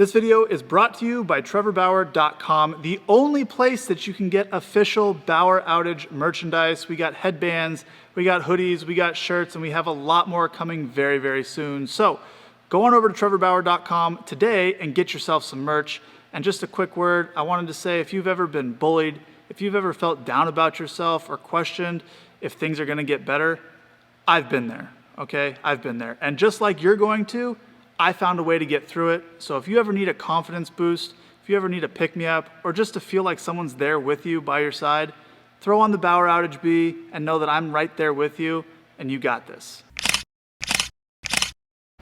This video is brought to you by TrevorBauer.com, the only place that you can get official Bauer outage merchandise. We got headbands, we got hoodies, we got shirts, and we have a lot more coming very, very soon. So go on over to TrevorBauer.com today and get yourself some merch. And just a quick word, I wanted to say, if you've ever been bullied, if you've ever felt down about yourself or questioned if things are gonna get better, I've been there, okay? I've been there. And just like you're going to, I found a way to get through it. So if you ever need a confidence boost, if you ever need a pick-me-up, or just to feel like someone's there with you by your side, throw on the Bauer Outage B and know that I'm right there with you and you got this.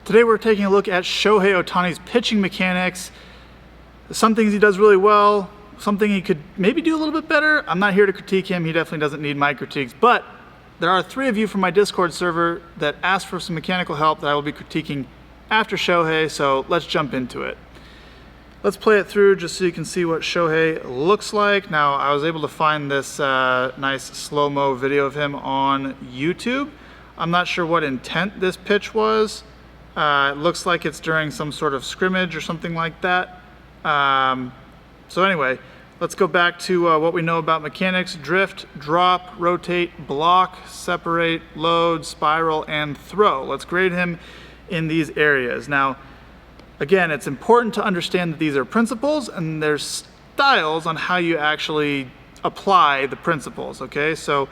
Today we're taking a look at Shohei Ohtani's pitching mechanics. Some things he does really well, something he could maybe do a little bit better. I'm not here to critique him. He definitely doesn't need my critiques, but there are 3 of you from my Discord server that asked for some mechanical help that I will be critiquing after Shohei, so let's jump into it. Let's play it through just so you can see what Shohei looks like. Now, I was able to find this nice slow-mo video of him on YouTube. I'm not sure what intent this pitch was. It looks like it's during some sort of scrimmage or something like that. So anyway, let's go back to what we know about mechanics: drift, drop, rotate, block, separate, load, spiral, and throw. Let's grade him in these areas. Now, again, it's important to understand that these are principles and there's styles on how you actually apply the principles, okay? So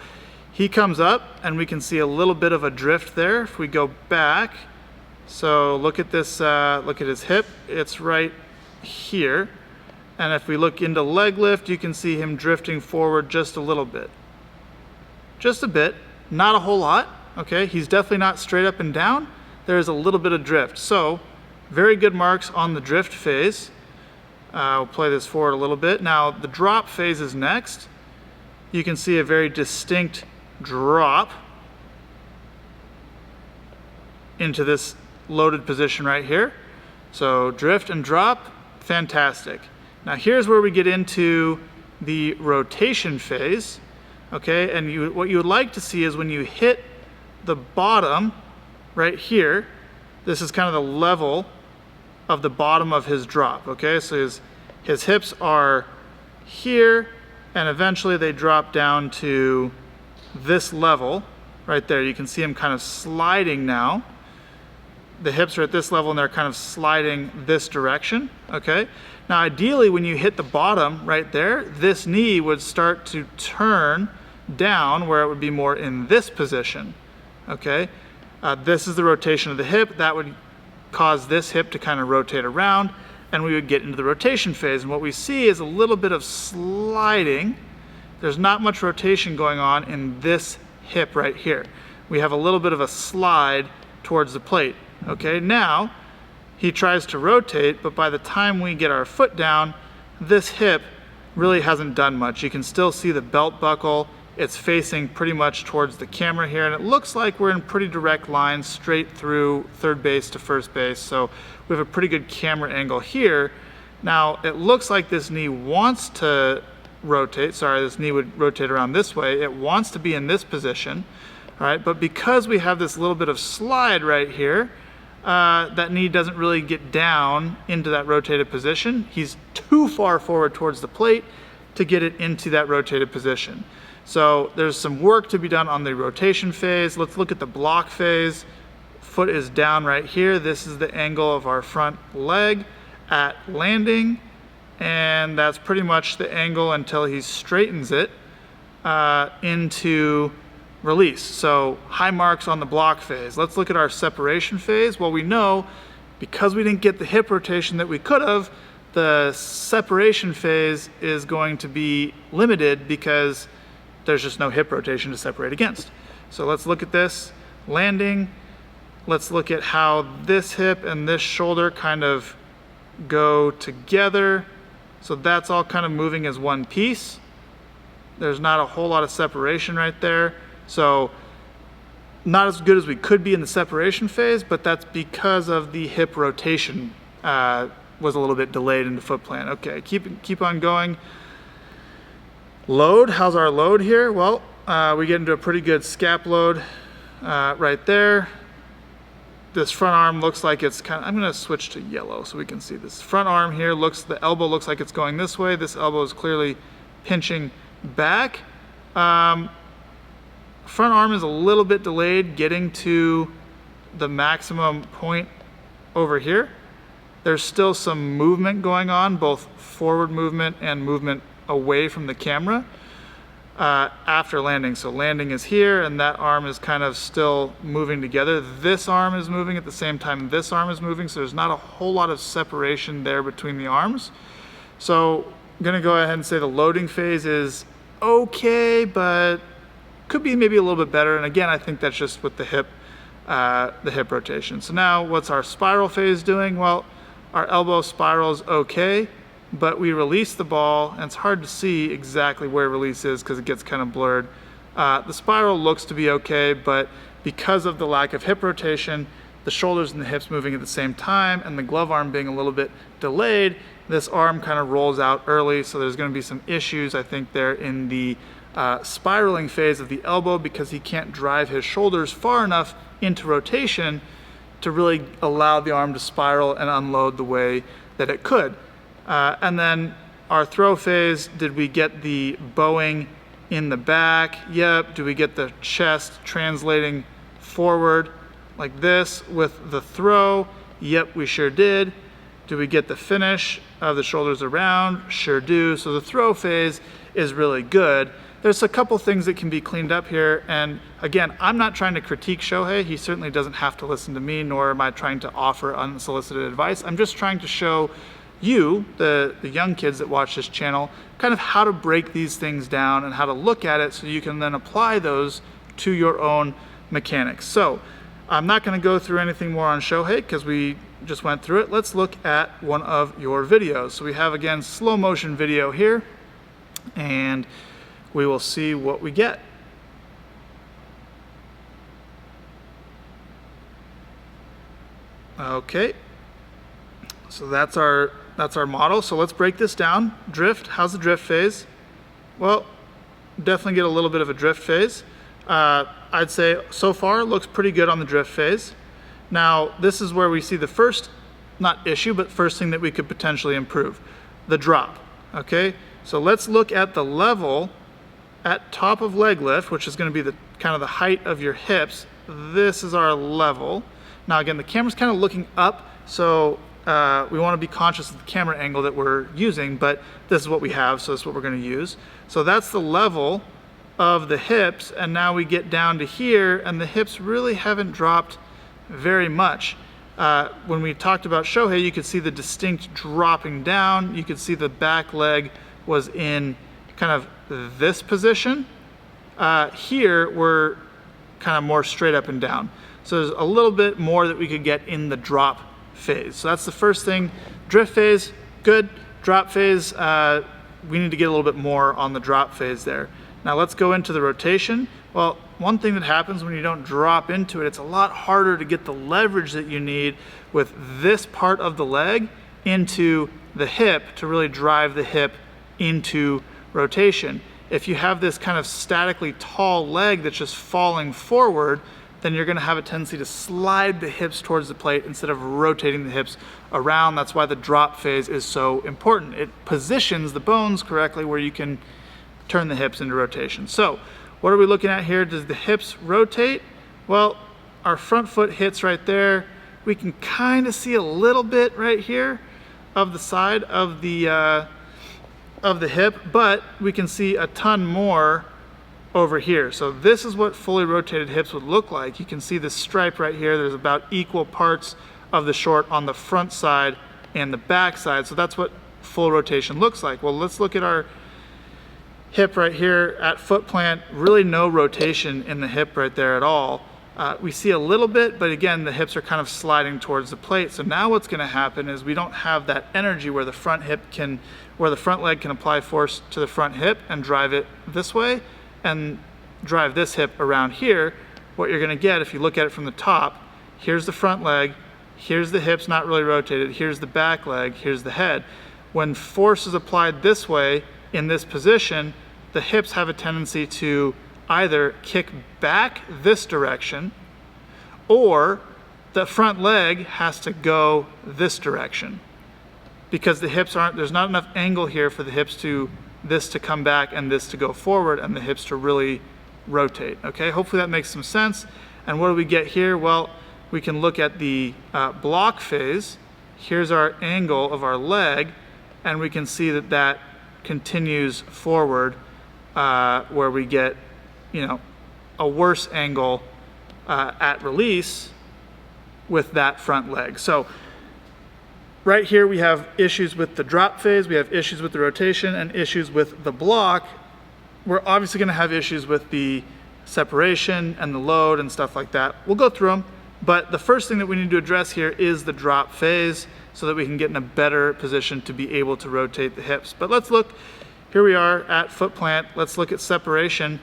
he comes up and we can see a little bit of a drift there. If we go back, so look at this, look at his hip, it's right here. And if we look into leg lift, you can see him drifting forward just a little bit. Just a bit, not a whole lot, okay? He's definitely not straight up and down. There is a little bit of drift. So very good marks on the drift phase. We'll play this forward a little bit. Now the drop phase is next. You can see a very distinct drop into this loaded position right here. So drift and drop, fantastic. Now here's where we get into the rotation phase, okay? And what you would like to see is when you hit the bottom right here, this is kind of the level of the bottom of his drop, okay? So his hips are here, and eventually they drop down to this level right there. You can see him kind of sliding now. The hips are at this level and they're kind of sliding this direction, okay? Now ideally when you hit the bottom right there, this knee would start to turn down where it would be more in this position, okay? This is the rotation of the hip. That would cause this hip to kind of rotate around and we would get into the rotation phase. And what we see is a little bit of sliding. There's not much rotation going on in this hip right here. We have a little bit of a slide towards the plate. Okay, now he tries to rotate, but by the time we get our foot down, this hip really hasn't done much. You can still see the belt buckle. It's facing pretty much towards the camera here, and it looks like we're in pretty direct lines straight through third base to first base. So we have a pretty good camera angle here. Now it looks like this knee wants to rotate. Sorry, this knee would rotate around this way. It wants to be in this position, all right? But because we have this little bit of slide right here, that knee doesn't really get down into that rotated position. He's too far forward towards the plate to get it into that rotated position. So there's some work to be done on the rotation phase. Let's look at the block phase. Foot is down right here. This is the angle of our front leg at landing. And that's pretty much the angle until he straightens it into release. So high marks on the block phase. Let's look at our separation phase. Well, we know because we didn't get the hip rotation that we could have, the separation phase is going to be limited because there's just no hip rotation to separate against. So let's look at this landing. Let's look at how this hip and this shoulder kind of go together. So that's all kind of moving as one piece. There's not a whole lot of separation right there. So not as good as we could be in the separation phase, but that's because of the hip rotation was a little bit delayed in the foot plant. Okay, keep on going. Load, how's our load here? Well, we get into a pretty good scap load right there. this front arm looks like it's kind of, I'm going to switch to yellow so we can see this. Front arm here the elbow looks like it's going this way. This elbow is clearly pinching back. Front arm is a little bit delayed getting to the maximum point over here. There's still some movement going on, both forward movement and movement away from the camera after landing. So landing is here, and that arm is kind of still moving together. This arm is moving at the same time this arm is moving, so there's not a whole lot of separation there between the arms. So I'm gonna go ahead and say the loading phase is okay, but could be maybe a little bit better. And again, I think that's just with the hip rotation. So now what's our spiral phase doing? Well, our elbow spiral is okay, but we release the ball, and it's hard to see exactly where release is because it gets kind of blurred. The spiral looks to be okay, but because of the lack of hip rotation, the shoulders and the hips moving at the same time, and the glove arm being a little bit delayed, this arm kind of rolls out early, so there's going to be some issues, I think, there in the spiraling phase of the elbow, because he can't drive his shoulders far enough into rotation to really allow the arm to spiral and unload the way that it could. And then our throw phase, did we get the bowing in the back? Yep. Do we get the chest translating forward like this with the throw? Yep, we sure did. Do we get the finish of the shoulders around? Sure do. So the throw phase is really good. There's a couple things that can be cleaned up here, and again, I'm not trying to critique Shohei. He certainly doesn't have to listen to me, nor am I trying to offer unsolicited advice. I'm just trying to show you, the young kids that watch this channel, kind of how to break these things down and how to look at it so you can then apply those to your own mechanics. So I'm not going to go through anything more on Shohei because we just went through it. Let's look at one of your videos. So we have, again, slow motion video here, and we will see what we get. Okay, so that's our model. So let's break this down. Drift, how's the drift phase? Well, definitely get a little bit of a drift phase. I'd say so far it looks pretty good on the drift phase. Now, this is where we see the first, not issue, but first thing that we could potentially improve, the drop. Okay, so let's look at the level at top of leg lift, which is going to be the kind of the height of your hips. This is our level. Now again, the camera's kind of looking up, so we want to be conscious of the camera angle that we're using, but this is what we have, so this is what we're going to use. So that's the level of the hips, and now we get down to here, and the hips really haven't dropped very much. When we talked about Shohei, you could see the distinct dropping down. You could see the back leg was in kind of this position. Here we're kind of more straight up and down. So there's a little bit more that we could get in the drop phase. So that's the first thing. Drift phase, good. Drop phase, we need to get a little bit more on the drop phase there. Now let's go into the rotation. Well, one thing that happens when you don't drop into it, it's a lot harder to get the leverage that you need with this part of the leg into the hip to really drive the hip into rotation. If you have this kind of statically tall leg that's just falling forward, then you're going to have a tendency to slide the hips towards the plate instead of rotating the hips around. That's why the drop phase is so important. It positions the bones correctly where you can turn the hips into rotation. So what are we looking at here? Does the hips rotate? Well, our front foot hits right there. We can kind of see a little bit right here of the side of the hip, but we can see a ton more over here. So this is what fully rotated hips would look like. You can see the stripe right here. There's about equal parts of the short on the front side and the back side. So that's what full rotation looks like. Well, let's look at our hip right here at foot plant. Really no rotation in the hip right there at all. We see a little bit, but again, the hips are kind of sliding towards the plate. So now what's going to happen is we don't have that energy where the front leg can apply force to the front hip and drive it this way and drive this hip around here. What you're going to get, if you look at it from the top, here's the front leg, here's the hips not really rotated, here's the back leg, here's the head. When force is applied this way in this position, the hips have a tendency to either kick back this direction or the front leg has to go this direction because the hips aren't, there's not enough angle here for the hips to, this to come back and this to go forward and the hips to really rotate. Okay, hopefully that makes some sense. And what do we get here? Well, we can look at the block phase. Here's our angle of our leg, and we can see that that continues forward where we get, you know, a worse angle at release with that front leg. So right here we have issues with the drop phase, we have issues with the rotation, and issues with the block. We're obviously going to have issues with the separation and the load and stuff like that. We'll go through them, but the first thing that we need to address here is the drop phase so that we can get in a better position to be able to rotate the hips. But let's look, here we are at foot plant. Let's look at separation.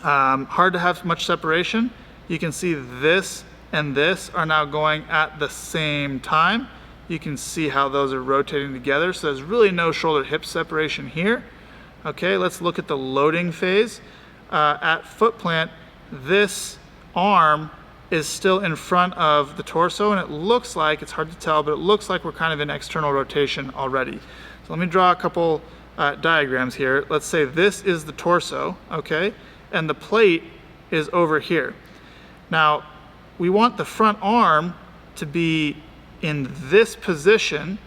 Hard to have much separation. You can see this and this are now going at the same time. You can see how those are rotating together. So there's really no shoulder hip separation here. Okay, let's look at the loading phase. At foot plant, this arm is still in front of the torso, and it looks like, it's hard to tell, but it looks like we're kind of in external rotation already. So let me draw a couple diagrams here. Let's say this is the torso, okay, and the plate is over here. Now, we want the front arm to be in this position,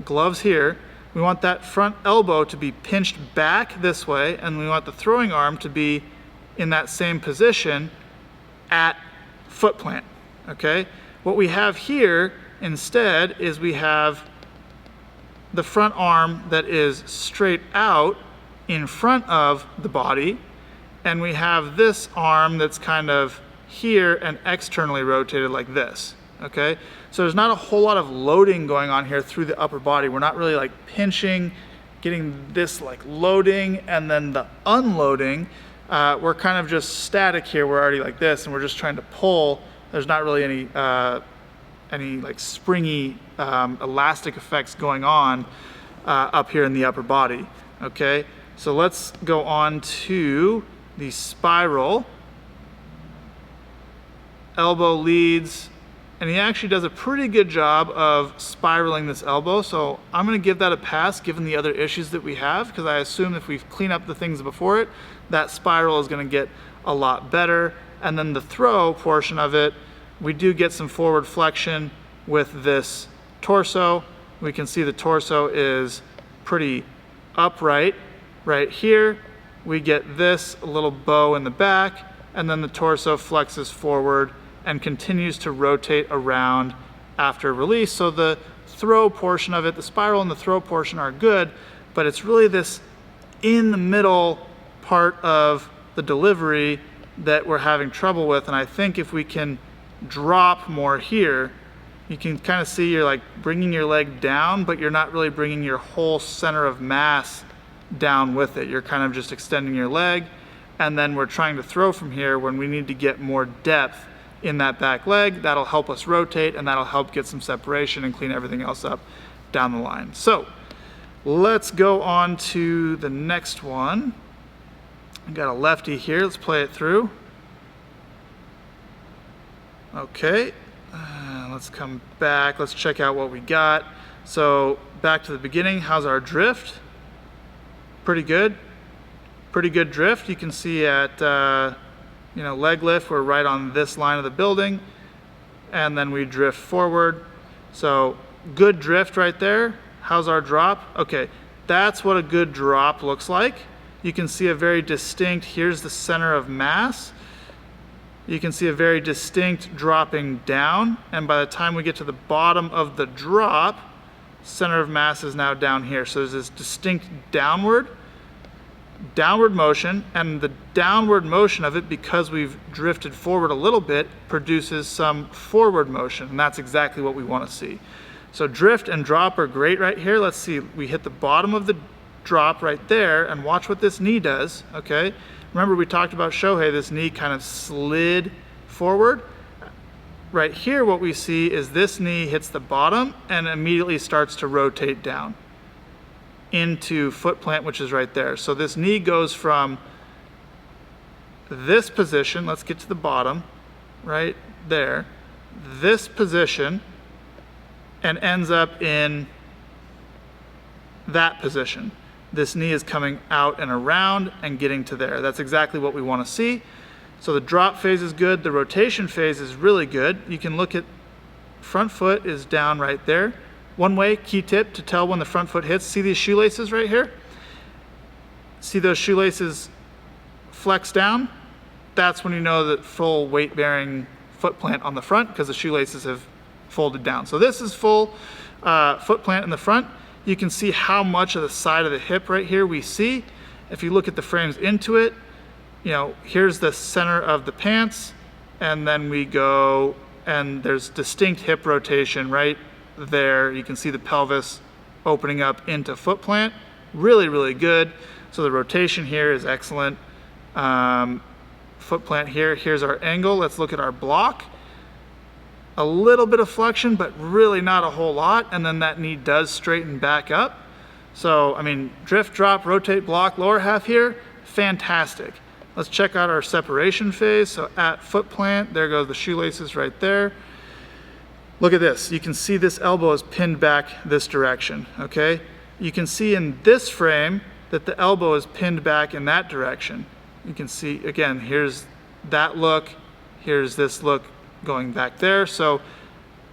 gloves here. We want that front elbow to be pinched back this way, and we want the throwing arm to be in that same position at foot plant, okay? What we have here instead is we have the front arm that is straight out in front of the body, and we have this arm that's kind of here and externally rotated like this, okay? So there's not a whole lot of loading going on here through the upper body. We're not really like pinching, getting this like loading and then the unloading. We're kind of just static here. We're already like this and we're just trying to pull. There's not really any like springy elastic effects going on up here in the upper body, okay? So let's go on to the spiral. Elbow leads, and he actually does a pretty good job of spiraling this elbow, so I'm going to give that a pass given the other issues that we have, because I assume if we clean up the things before it, that spiral is going to get a lot better. And then the throw portion of it, we do get some forward flexion with this torso. We can see the torso is pretty upright. Right here, we get this a little bow in the back, and then the torso flexes forward and continues to rotate around after release. So the throw portion of it, the spiral and the throw portion are good, but it's really this in the middle part of the delivery that we're having trouble with. And I think if we can drop more here, you can kind of see you're like bringing your leg down, but you're not really bringing your whole center of mass down with it. You're kind of just extending your leg, and then we're trying to throw from here when we need to get more depth in that back leg. That'll help us rotate, and that'll help get some separation and clean everything else up down the line. So let's go on to the next one. I got a lefty here. Let's play it through. Okay, let's come back. Let's check out what we got. So back to the beginning. How's our drift? Pretty good. Pretty good drift. You can see at leg lift, we're right on this line of the building, and then we drift forward. So good drift right there. How's our drop? Okay, that's what a good drop looks like. You can see a very distinct, here's the center of mass. You can see a very distinct dropping down, and by the time we get to the bottom of the drop, center of mass is now down here. So there's this distinct downward motion, and the downward motion of it, because we've drifted forward a little bit, produces some forward motion, and that's exactly what we want to see. So drift and drop are great right here. Let's see, we hit the bottom of the drop right there, and watch what this knee does, okay? Remember we talked about Shohei, this knee kind of slid forward. Right here what we see is this knee hits the bottom and immediately starts to rotate down into foot plant, which is right there. So this knee goes from this position, let's get to the bottom, right there. this position and ends up in that position. This knee is coming out and around and getting to there. That's exactly what we want to see. So the drop phase is good. The rotation phase is really good. You can look at front foot is down right there. One way, key tip to tell when the front foot hits, see these shoelaces right here? See those shoelaces flex down? That's when you know that full weight bearing foot plant on the front, because the shoelaces have folded down. So this is full foot plant in the front. You can see how much of the side of the hip right here we see. If you look at the frames into it, you know, here's the center of the pants, and then we go, and there's distinct hip rotation right there. You can see the pelvis opening up into foot plant. Really, really good. So the rotation here is excellent. Foot plant here. Here's our angle. Let's look at our block. A little bit of flexion, but really not a whole lot. And then that knee does straighten back up. So, I mean, drift, drop, rotate, block, lower half here, fantastic. Let's check out our separation phase. So at foot plant, there goes the shoelaces right there. Look at this. You can see this elbow is pinned back this direction, okay? You can see in this frame that the elbow is pinned back in that direction. You can see, again, here's that look, here's this look going back there. So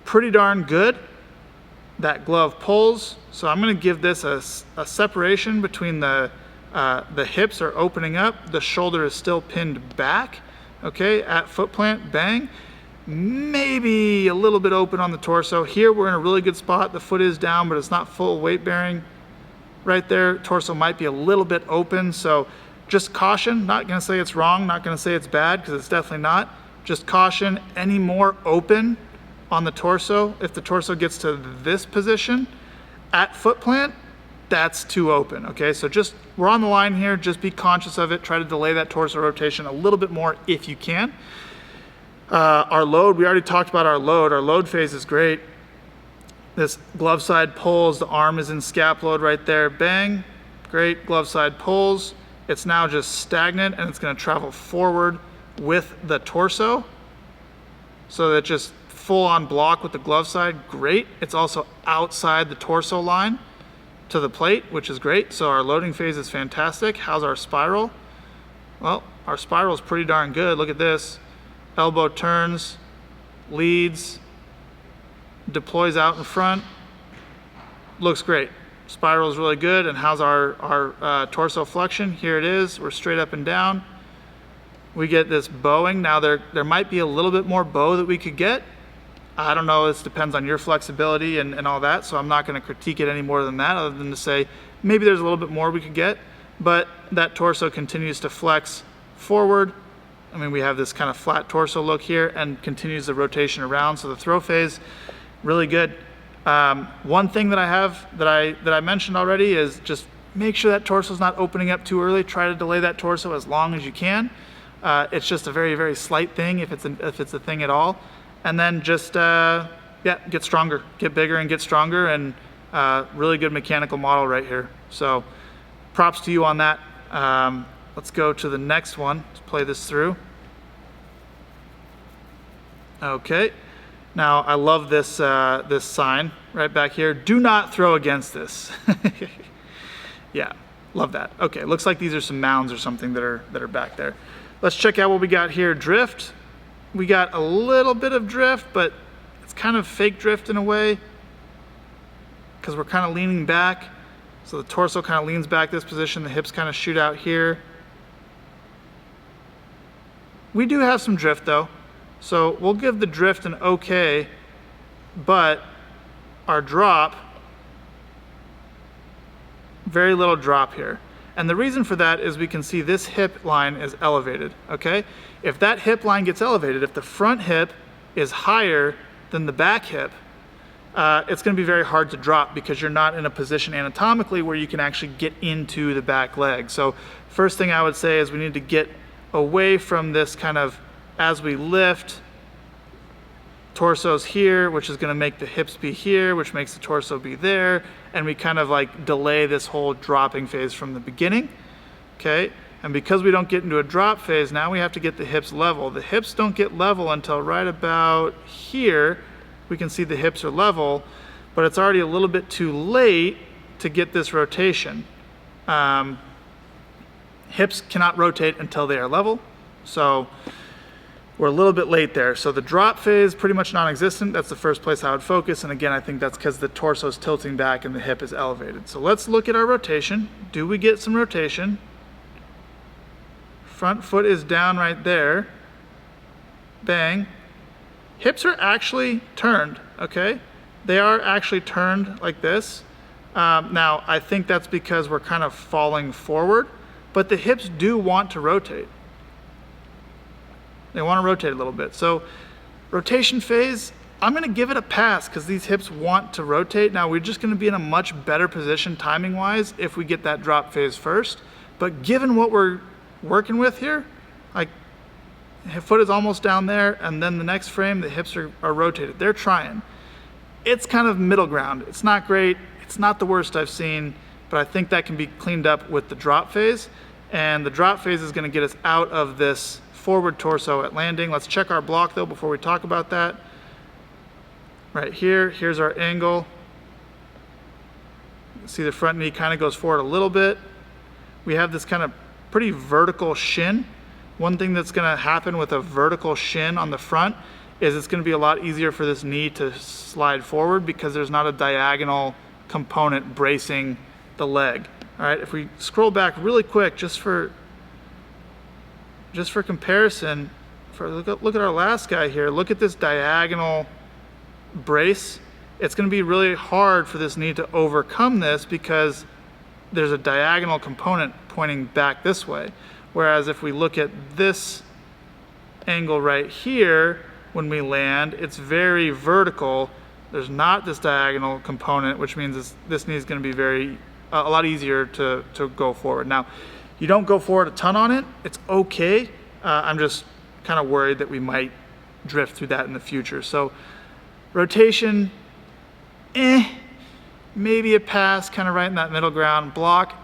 pretty darn good. That glove pulls. So I'm going to give this a separation between the hips are opening up. The shoulder is still pinned back. Okay, at foot plant, bang. Maybe a little bit open on the torso. Here we're in a really good spot. The foot is down, but it's not full weight bearing. Right there, torso might be a little bit open. So just caution. Not going to say it's wrong. Not going to say it's bad, because it's definitely not. Just caution. Any more open on the torso, if the torso gets to this position at foot plant, that's too open. Okay, so just, we're on the line here. Just be conscious of it. Try to delay that torso rotation a little bit more if you can. Our load, we already talked about our load. Our load phase is great. This glove side pulls, the arm is in scap load right there, bang, great, glove side pulls. It's now just stagnant, and it's going to travel forward with the torso. So that just full on block with the glove side, great. It's also outside the torso line to the plate, which is great. So our loading phase is fantastic. How's our spiral? Well, our spiral is pretty darn good. Look at this. Elbow turns, leads, deploys out in front. Looks great. Spiral is really good. And how's our torso flexion? Here it is. We're straight up and down. We get this bowing. Now there might be a little bit more bow that we could get. I don't know. This depends on your flexibility and all that. So I'm not going to critique it any more than that, other than to say maybe there's a little bit more we could get. But that torso continues to flex forward. I mean, we have this kind of flat torso look here, and continues the rotation around. So the throw phase, really good. One thing that I have that I mentioned already is just make sure that torso is not opening up too early. Try to delay that torso as long as you can. It's just a very, very slight thing if it's a thing at all. And then just get stronger, get bigger and get stronger, and really good mechanical model right here. So props to you on that. Let's go to the next one. Let's play this through. Okay. Now I love this this sign right back here. Do not throw against this. Yeah, love that. Okay, looks like these are some mounds or something that are back there. Let's check out what we got here. Drift. We got a little bit of drift, but it's kind of fake drift in a way, because we're kind of leaning back. So the torso kind of leans back this position. The hips kind of shoot out here. We do have some drift though. So we'll give the drift an okay, but our drop, very little drop here. And the reason for that is we can see this hip line is elevated, okay? If that hip line gets elevated, if the front hip is higher than the back hip, it's gonna be very hard to drop, because you're not in a position anatomically where you can actually get into the back leg. So first thing I would say is we need to get away from this kind of, as we lift, torso's here, which is going to make the hips be here, which makes the torso be there, and we kind of like delay this whole dropping phase from the beginning. Okay, And because we don't get into a drop phase, now we have to get the hips level. The hips don't get level until right about here. We can see the hips are level, but it's already a little bit too late to get this rotation. Hips cannot rotate until they are level, so we're a little bit late there. So the drop phase, pretty much non-existent. That's the first place I would focus, and again, I think that's because the torso is tilting back and the hip is elevated. So let's look at our rotation. Do we get some rotation? Front foot is down right there. Bang. Hips are actually turned, okay? They are actually turned like this. Now, I think that's because we're kind of falling forward, but the hips do want to rotate. They want to rotate a little bit. So rotation phase, I'm going to give it a pass because these hips want to rotate. Now, we're just going to be in a much better position timing-wise if we get that drop phase first. But given what we're working with here, like foot is almost down there, and then the next frame, the hips are rotated. They're trying. It's kind of middle ground. It's not great. It's not the worst I've seen, but I think that can be cleaned up with the drop phase. And the drop phase is going to get us out of this forward torso at landing. Let's check our block though before we talk about that. Right here, here's our angle. See the front knee kind of goes forward a little bit. We have this kind of pretty vertical shin. One thing that's going to happen with a vertical shin on the front is it's going to be a lot easier for this knee to slide forward because there's not a diagonal component bracing the leg. All right, if we scroll back really quick, just for comparison, look at our last guy here. Look at this diagonal brace. It's going to be really hard for this knee to overcome this because there's a diagonal component pointing back this way. Whereas if we look at this angle right here, when we land, it's very vertical. There's not this diagonal component, which means this knee is going to be a lot easier to go forward. Now, you don't go forward a ton on it. It's okay. I'm just kind of worried that we might drift through that in the future. So rotation, maybe a pass, kind of right in that middle ground. Block,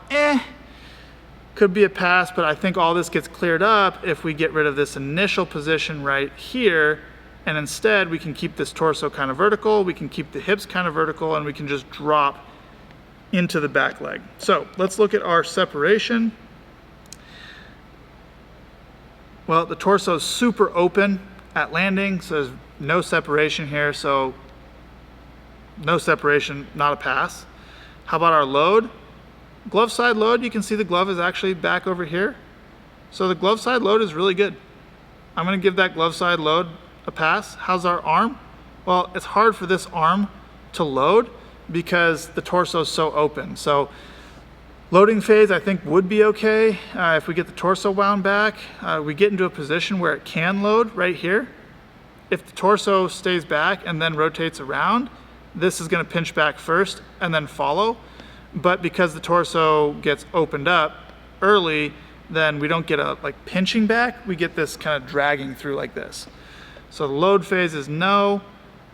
could be a pass, but I think all this gets cleared up if we get rid of this initial position right here, and instead we can keep this torso kind of vertical, we can keep the hips kind of vertical, and we can just drop into the back leg. So let's look at our separation. Well, the torso is super open at landing, so there's no separation here, so no separation, not a pass. How about our load? Glove side load, you can see the glove is actually back over here. So the glove side load is really good. I'm going to give that glove side load a pass. How's our arm? Well, it's hard for this arm to load because the torso is so open. So loading phase, I think, would be okay. If we get the torso wound back, we get into a position where it can load right here. If the torso stays back and then rotates around, this is going to pinch back first and then follow. But because the torso gets opened up early, then we don't get a pinching back. We get this kind of dragging through like this. So the load phase is no.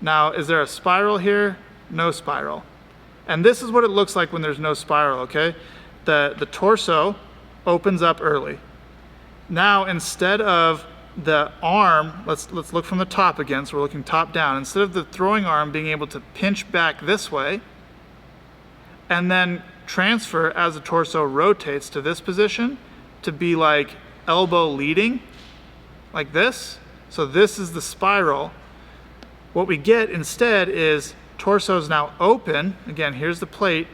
Now, is there a spiral here? No spiral. And this is what it looks like when there's no spiral, okay? The torso opens up early. Now, instead of the arm, let's look from the top again, so we're looking top down. Instead of the throwing arm being able to pinch back this way and then transfer as the torso rotates to this position to be like elbow leading, like this. So this is the spiral. What we get instead is torso's now open. Again, here's the plate.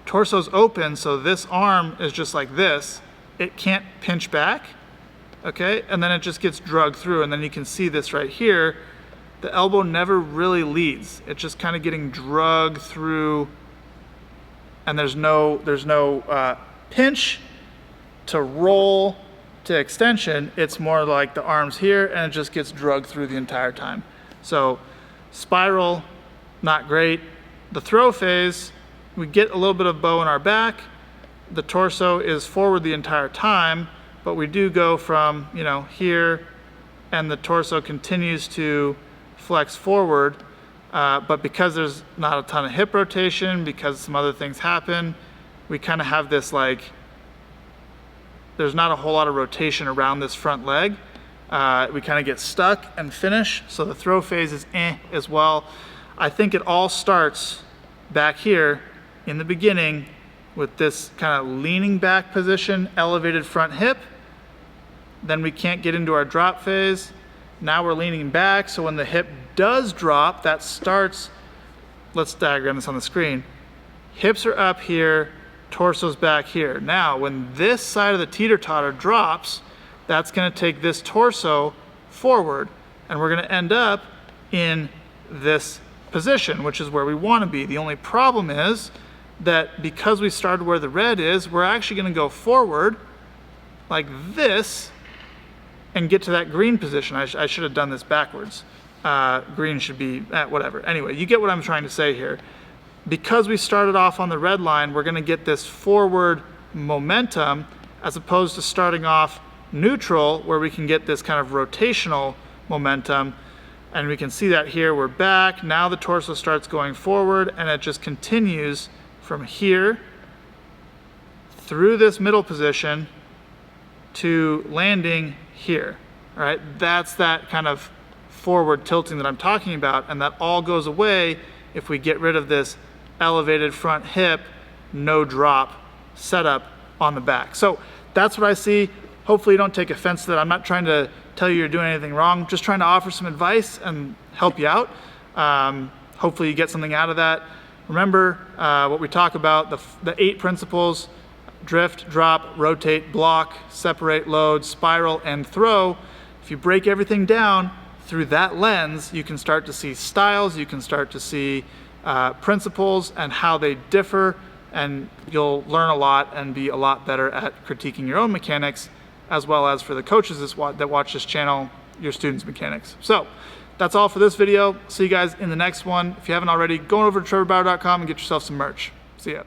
Torso's open, so this arm is just like this. It can't pinch back, okay? And then it just gets drugged through, and then you can see this right here. The elbow never really leads. It's just kind of getting drugged through, and there's no pinch to roll to extension. It's more like the arm's here, and it just gets drugged through the entire time. So spiral, not great. The throw phase, we get a little bit of bow in our back. The torso is forward the entire time, but we do go from, here, and the torso continues to flex forward. But because there's not a ton of hip rotation, because some other things happen, we kind of have this there's not a whole lot of rotation around this front leg. We kind of get stuck and finish, so the throw phase is as well. I think it all starts back here in the beginning with this kind of leaning back position, elevated front hip. Then we can't get into our drop phase. Now we're leaning back, so when the hip does drop, that starts, let's diagram this on the screen. Hips are up here, torso's back here. Now, when this side of the teeter-totter drops, that's gonna take this torso forward, and we're gonna end up in this position, which is where we wanna be. The only problem is that because we started where the red is, we're actually gonna go forward like this and get to that green position. I should have done this backwards. Green should be, whatever. Anyway, you get what I'm trying to say here. Because we started off on the red line, we're gonna get this forward momentum as opposed to starting off neutral, where we can get this kind of rotational momentum. And we can see that here, we're back. Now the torso starts going forward, and it just continues from here through this middle position to landing here. All right, that's that kind of forward tilting that I'm talking about, and that all goes away if we get rid of this elevated front hip, no drop setup on the back. So that's what I see. Hopefully you don't take offense to that. I'm not trying to tell you you're doing anything wrong, just trying to offer some advice and help you out. Hopefully you get something out of that. Remember what we talk about, the 8 principles: drift, drop, rotate, block, separate, load, spiral, and throw. If you break everything down through that lens, you can start to see styles, you can start to see principles and how they differ, and you'll learn a lot and be a lot better at critiquing your own mechanics, as well as for the coaches that watch this channel, your students' mechanics. So that's all for this video. See you guys in the next one. If you haven't already, go over to trevorbauer.com and get yourself some merch. See ya.